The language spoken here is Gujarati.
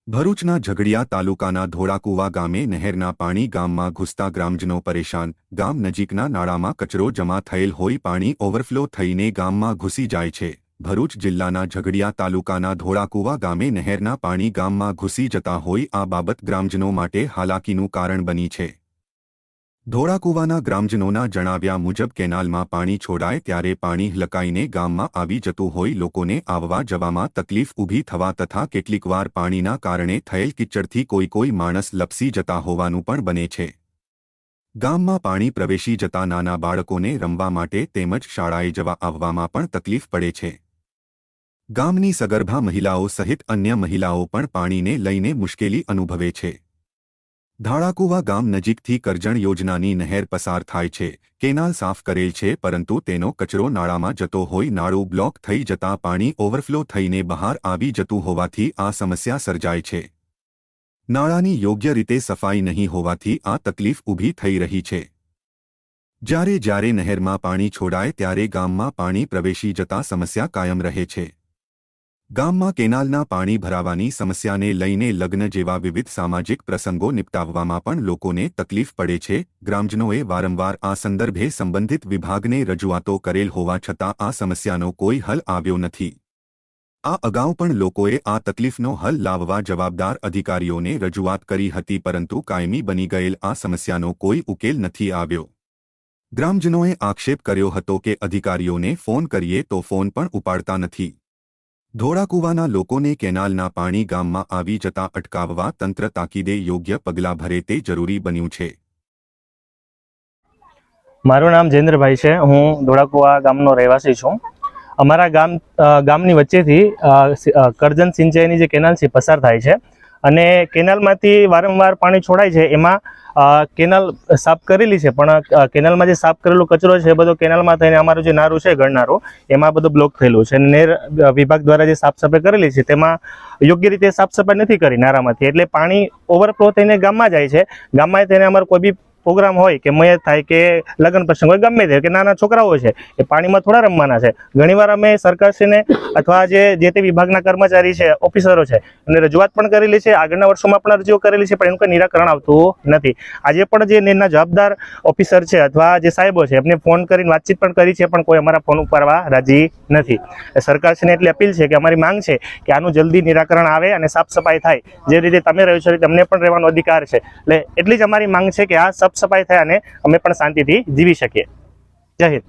ભરૂચના ઝઘડિયા તાલુકાના ધોળાકુવા ગામે નહેરના પાણી ગામમાં ઘૂસતા ગ્રામજનો પરેશાન। ગામ નજીકના નાળામાં કચરો જમા થયેલ હોઈ પાણી ઓવરફ્લો થઈને ગામમાં ઘૂસી જાય છે। ભરૂચ જિલ્લાના ઝઘડિયા તાલુકાના ધોળાકુવા ગામે નહેરના પાણી ગામમાં ઘૂસી જતા હોઈ આ બાબત ગ્રામજનો માટે હાલાકીનું કારણ બની છે। ધોળાકુવાના ગ્રામજનોના જણાવ્યા મુજબ કેનાલમાં પાણી છોડાય ત્યારે પાણી હલકાઈને ગામમાં આવી જતું હોઈ લોકોને આવવા જવામાં તકલીફ ઊભી થવા તથા કેટલીકવાર પાણીના કારણે થયેલ કિચડથી કોઈ માણસ લપસી જતા હોવાનું પણ બને છે। ગામમાં પાણી પ્રવેશી જતા નાના બાળકોને રમવા માટે તેમજ શાળાએ જવા આવવામાં પણ તકલીફ પડે છે। ગામની સગર્ભા મહિલાઓ સહિત અન્ય મહિલાઓ પણ પાણીને લઈને મુશ્કેલી અનુભવે છે। ધોળાકુવા ગામ નજીકથી કરજણ યોજનાની નહેર પસાર થાય છે। કેનાલ સાફ કરેલ છે પરંતુ તેનો કચરો નાળામાં જતો હોઈ નાળું બ્લોક થઈ જતા પાણી ઓવરફ્લો થઈને બહાર આવી જતું હોવાથી આ સમસ્યા સર્જાય છે। નાળાની યોગ્ય રીતે સફાઈ નહીં હોવાથી આ તકલીફ ઊભી થઈ રહી છે। જ્યારે નહેરમાં પાણી છોડાય ત્યારે ગામમાં પાણી પ્રવેશી જતા સમસ્યા કાયમ રહે છે। ગામમાં કેનાલના પાણી ભરાવાની સમસ્યાને લઈને લગ્ન જેવા વિવિધ સામાજિક પ્રસંગો નિપટાવવામાં પણ લોકોને તકલીફ પડે છે। ગ્રામજનોએ વારંવાર આ સંદર્ભે સંબંધિત વિભાગને રજૂઆતો કરેલ હોવા છતાં આ સમસ્યાનો કોઈ હલ આવ્યો નથી। આ અગાઉ પણ લોકોએ આ તકલીફનો હલ લાવવા જવાબદાર અધિકારીઓને રજૂઆત કરી હતી પરંતુ કાયમી બની ગયેલ આ સમસ્યાનો કોઈ ઉકેલ નથી આવ્યો। ગ્રામજનોએ આક્ષેપ કર્યો હતો કે અધિકારીઓને ફોન કરીએ તો ફોન પણ ઉપાડતા નથી। ધોળાકુવાના લોકોને કેનાલના પાણી ગામમાં આવી જતા અટકાવવા તંત્ર તાકીદે યોગ્ય પગલાં ભરે તે જરૂરી બન્યું છે। મારું નામ જયેન્દ્રભાઈ છે। હું ધોળાકુવા ગામનો રહેવાસી છું। અમારા ગામની વચ્ચેથી કરજણ સિંચાઈની જે કેનાલ છે પસાર થાય છે અને કેનાલમાંથી વારંવાર પાણી છોડાય છે। એમાં કેનાલ સાફ કરેલી છે પણ કેનાલમાં જે સાફ કરેલો કચરો છે એ બધો કેનાલમાં થઈને અમારું જે નારું છે ગળનારું એમાં બધું બ્લોક થયેલું છે। નહેર વિભાગ દ્વારા જે સાફ સફાઈ કરેલી છે તેમાં યોગ્ય રીતે સાફ સફાઈ નથી કરી નારામાંથી, એટલે પાણી ઓવરફ્લો થઈને ગામમાં જાય છે। ગામમાં તેને અમારો કોઈ બી પ્રોગ્રામ હોય કે મયત થાય કે લગ્ન પ્રસંગ હોય ગમે તે કે નાના છોકરાઓ છે એ પાણીમાં થોડા રમવાના છે। ઘણીવાર અમે સરકારશ્રીને અથવા જે તે વિભાગના કર્મચારી છે ઓફિસરો છે એમને રજૂઆત પણ કરેલી છે, આગળના વર્ષોમાં પણ અરજીઓ કરેલી છે પણ એનું કોઈ નિરાકરણ આવતું નથી। આજે પણ જે નેરના જવાબદાર ઓફિસર છે અથવા જે સાહેબો છે એમને ફોન કરીને વાતચીત પણ કરી છે પણ કોઈ અમારા ફોન ઉપાડવા રાજી નથી। સરકારશ્રીને એટલી અપીલ છે કે અમારી માંગ છે કે આનું જલ્દી નિરાકરણ આવે અને સાફ સફાઈ થાય। જે રીતે તમે રહ્યો છો તમને પણ રહેવાનો અધિકાર છે, એટલે એટલી જ અમારી માંગ છે કે આ સાફ સફાઈ થાય અને અમે પણ શાંતિથી જીવી શકીએ। જય હિન્દ।